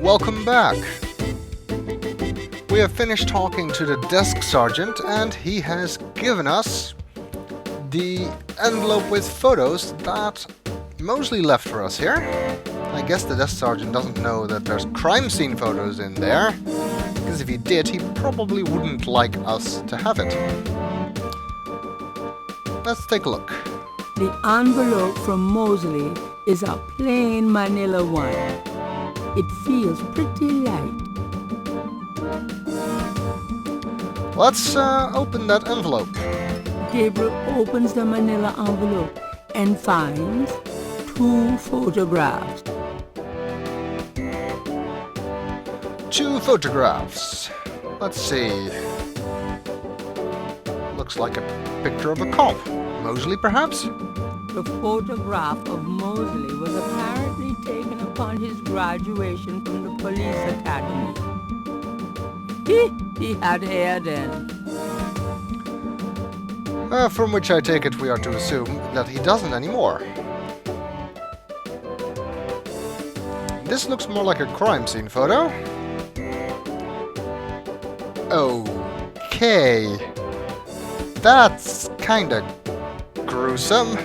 Welcome back. We have finished talking to the desk sergeant and he has given us the envelope with photos that Mosley left for us here. I guess the desk sergeant doesn't know that there's crime scene photos in there, because if he did, he probably wouldn't like us to have it. Let's take a look. The envelope from Mosley is a plain manila one. It feels pretty light. Let's open that envelope. Gabriel opens the manila envelope and finds 2 photographs. 2 photographs. Let's see. Looks like a picture of a cop. Mosley, perhaps? The photograph of Mosley was apparently taken upon his graduation from the police academy. He had hair then. From which I take it we are to assume that he doesn't anymore. This looks more like a crime scene photo. Okay. That's kinda gruesome.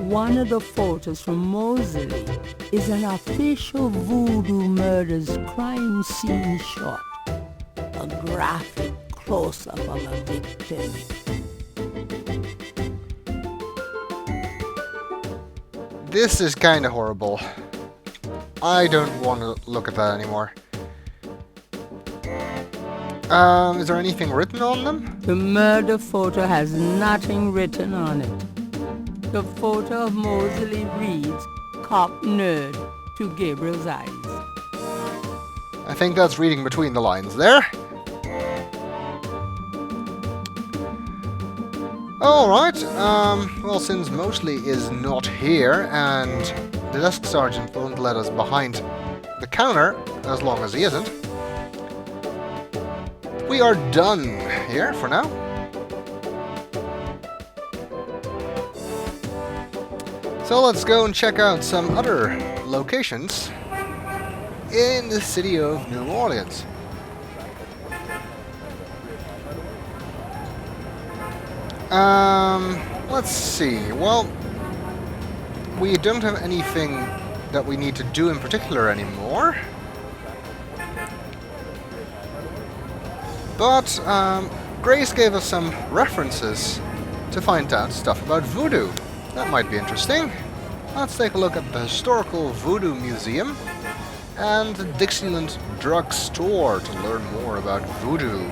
One of the photos from Mosley is an official Voodoo Murders crime scene shot. A graphic close-up of a victim. This is kinda horrible. I don't want to look at that anymore. Is there anything written on them? The murder photo has nothing written on it. The photo of Mosley reads, "Cop nerd," to Gabriel's eyes. I think that's reading between the lines there. Alright, well, since Mosley is not here and the desk sergeant won't let us behind the counter as long as he isn't, we are done here for now. So let's go and check out some other locations in the city of New Orleans. Let's see. Well, we don't have anything that we need to do in particular anymore. But Grace gave us some references to find out stuff about voodoo. That might be interesting. Let's take a look at the historical Voodoo Museum and the Dixieland drug store to learn more about voodoo.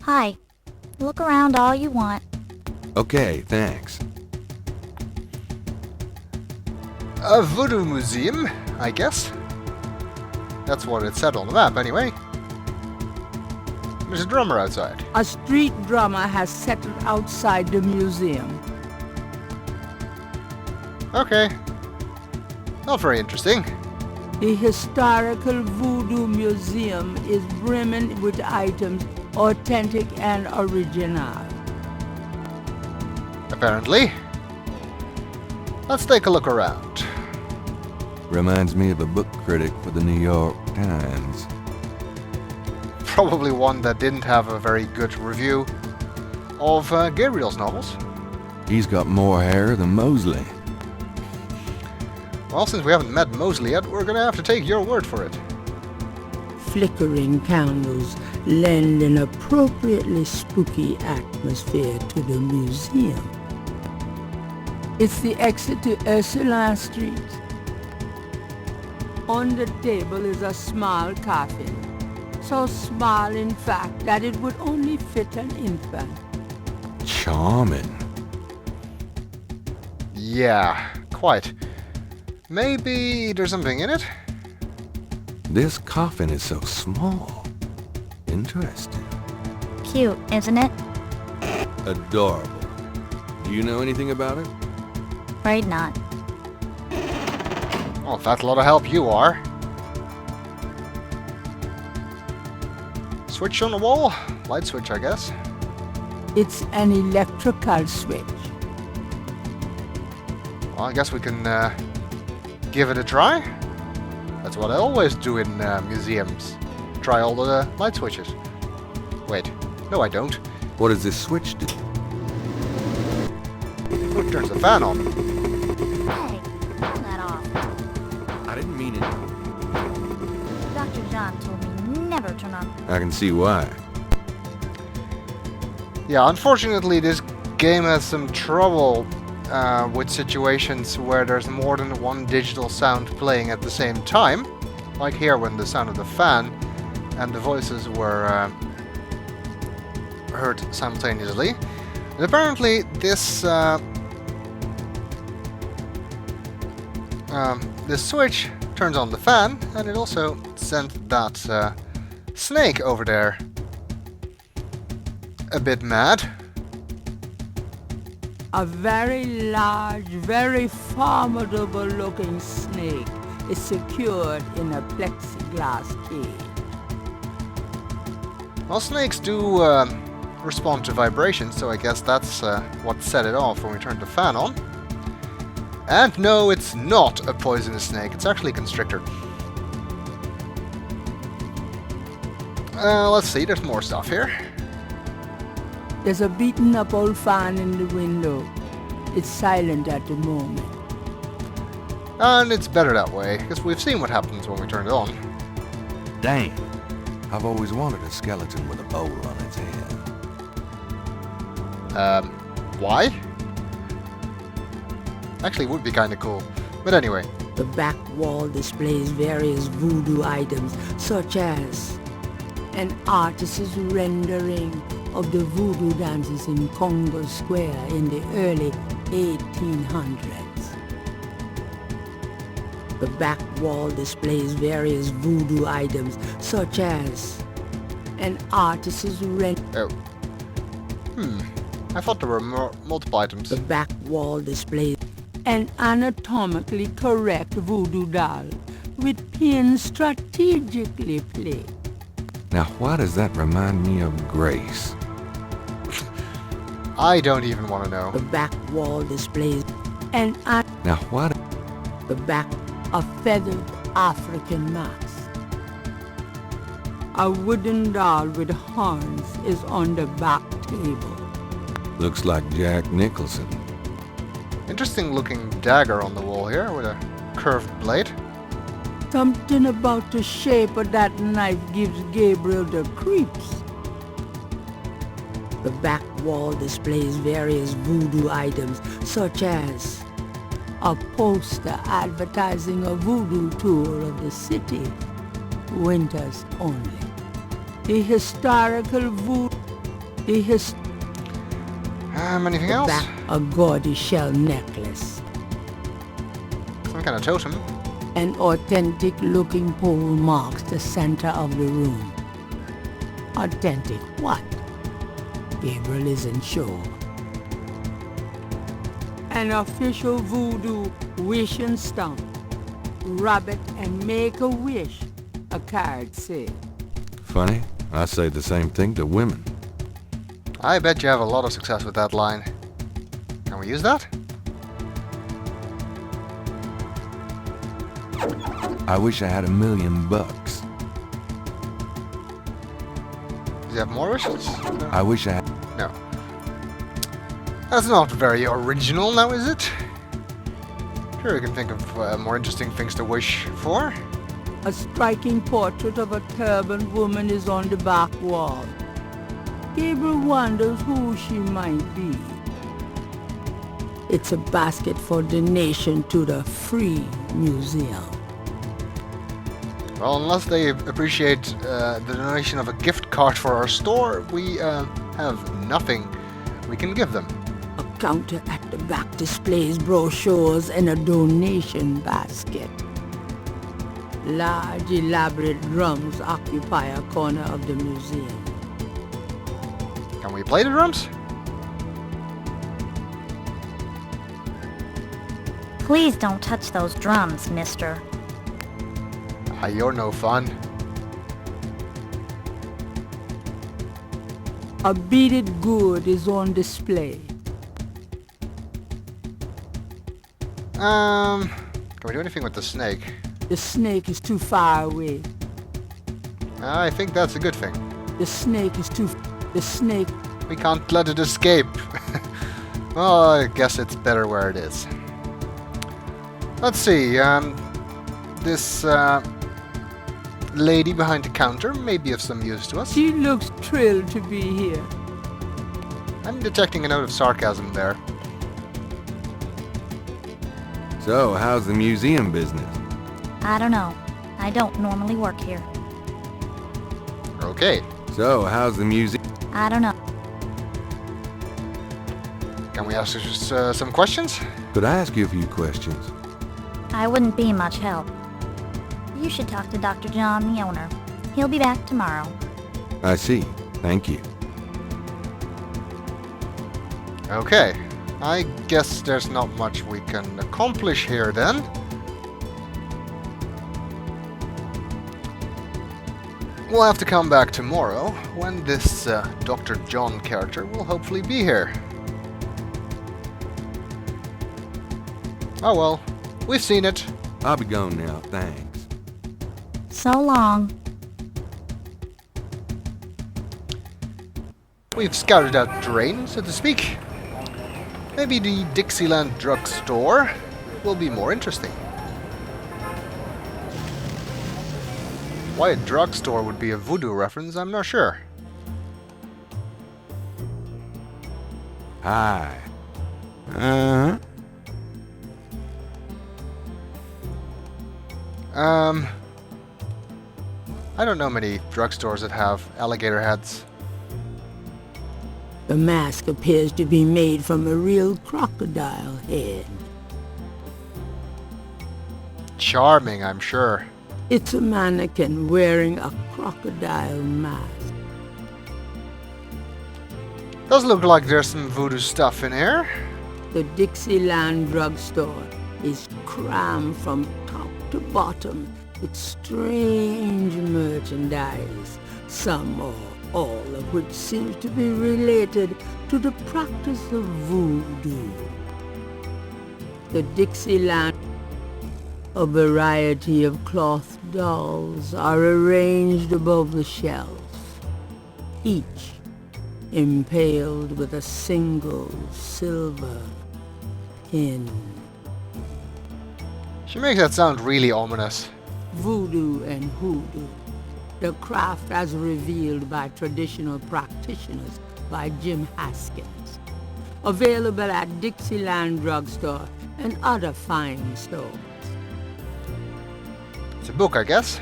Hi. Look around all you want. Okay, thanks. A Voodoo Museum, I guess. That's what it said on the map, anyway. There's a drummer outside. A street drummer has settled outside the museum. Okay. Not very interesting. The historical Voodoo Museum is brimming with items authentic and original. Apparently. Let's take a look around. Reminds me of a book critic for the New York Times. Probably one that didn't have a very good review of Gabriel's novels. He's got more hair than Mosley. Well, since we haven't met Mosley yet, we're gonna have to take your word for it. Flickering candles lend an appropriately spooky atmosphere to the museum. It's the exit to Ursuline Street. On the table is a small coffin. So small, in fact, that it would only fit an infant. Charming. Yeah, quite. Maybe there's something in it? This coffin is so small. Interesting. Cute, isn't it? Adorable. Do you know anything about it? Afraid not. Well, if that's a lot of help you are. Switch on the wall? Light switch, I guess. It's an electrical switch. Well, I guess we can give it a try. That's what I always do in museums. Try all the light switches. Wait, no I don't. What does this switch do? It turns the fan on. Hey, turn that off. I didn't mean it. Dr. John told me never turn on. I can see why. Yeah, unfortunately this game has some trouble with situations where there's more than one digital sound playing at the same time. Like here when the sound of the fan and the voices were heard simultaneously. And apparently this this switch turns on the fan, and it also sent that snake over there a bit mad. A very large, very formidable looking snake is secured in a plexiglass cage. Well, snakes do respond to vibrations, so I guess that's what set it off when we turned the fan on. And no, it's not a poisonous snake, it's actually a constrictor. Let's see, there's more stuff here. There's a beaten up old fan in the window. It's silent at the moment. And it's better that way, because we've seen what happens when we turn it on. Dang. I've always wanted a skeleton with a bowl on its head. Why? Actually, it would be kind of cool. But anyway. The back wall displays various voodoo items, such as an artist's rendering of the voodoo dances in Congo Square in the early 1800s. The back wall displays various voodoo items, such as an artist's Oh. I thought there were multiple items. The back wall displays an anatomically correct voodoo doll with pins strategically placed. Now, why does that remind me of Grace? I don't even want to know. The back wall displays an Now, why do... the back a feathered African mask. A wooden doll with horns is on the back table. Looks like Jack Nicholson. Interesting looking dagger on the wall here with a curved blade. Something about the shape of that knife gives Gabriel the creeps. The back wall displays various voodoo items, such as a poster advertising a voodoo tour of the city, winters only. The historical voodoo, Anything else? back a gaudy shell necklace, Some kind of totem. an authentic looking pole marks the center of the room. Authentic what? Gabriel isn't sure. An official voodoo wish and stump. Rub it and make a wish, a card said. Funny, I say the same thing to women. I bet you have a lot of success with that line. Can we use that? I wish I had $1 million. Does he have more wishes? No. I wish I had... No. That's not very original now, is it? Sure, we can think of more interesting things to wish for. A striking portrait of a turbaned woman is on the back wall. Gabriel wonders who she might be. It's a basket for donation to the Free Museum. Well, unless they appreciate the donation of a gift card for our store, we have nothing we can give them. A counter at the back displays brochures and a donation basket. Large, elaborate drums occupy a corner of the museum. Can we play the drums? Please don't touch those drums, mister. Ah, you're no fun. A beaded gourd is on display. Can we do anything with the snake? The snake is too far away. I think that's a good thing. The snake is too... The snake... We can't let it escape. Well, I guess it's better where it is. Let's see, this lady behind the counter may be of some use to us. She looks thrilled to be here. I'm detecting a note of sarcasm there. So, how's the museum business? I don't know. I don't normally work here. Okay. So, how's the museum? I don't know. Can we ask you some questions? Could I ask you a few questions? I wouldn't be much help. You should talk to Dr. John, the owner. He'll be back tomorrow. I see. Thank you. Okay. I guess there's not much we can accomplish here then. We'll have to come back tomorrow, when this Dr. John character will hopefully be here. Oh well, we've seen it. I'll be gone now, thanks. So long. We've scouted out terrain, so to speak. Maybe the Dixieland drugstore will be more interesting. Why a drugstore would be a voodoo reference, I'm not sure. Hi. Uh-huh. I don't know many drugstores that have alligator heads. The mask appears to be made from a real crocodile head. Charming, I'm sure. It's a mannequin wearing a crocodile mask. Does look like there's some voodoo stuff in here. The Dixieland drugstore is crammed from top to bottom with strange merchandise, some or all of which seems to be related to the practice of voodoo. The Dixieland, a variety of cloth dolls are arranged above the shelf, each impaled with a single silver pin. She makes that sound really ominous. Voodoo and hoodoo, the craft as revealed by traditional practitioners by Jim Haskins. Available at Dixieland Drugstore and other fine stores. It's a book, I guess.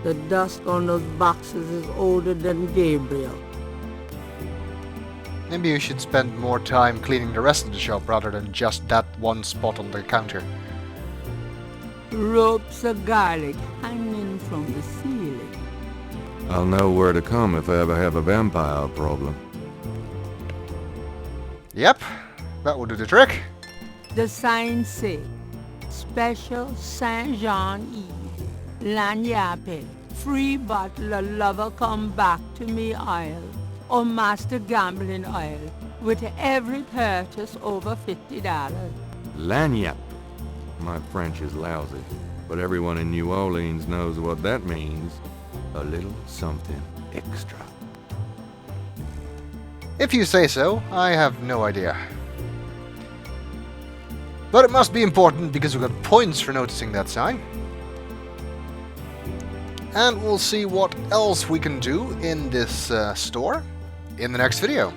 The dust on those boxes is older than Gabriel. Maybe you should spend more time cleaning the rest of the shop rather than just that one spot on the counter. Ropes of garlic hanging from the ceiling. I'll know where to come if I ever have a vampire problem. Yep, that will do the trick. The signs say, Special Saint Jean Eve, Lagnappe, free bottle of lover come back to me oil, or master gambling oil, with every purchase over $50. Lagniappe. My French is lousy, but everyone in New Orleans knows what that means. A little something extra. If you say so, I have no idea. But it must be important because we got points for noticing that sign. And we'll see what else we can do in this store in the next video.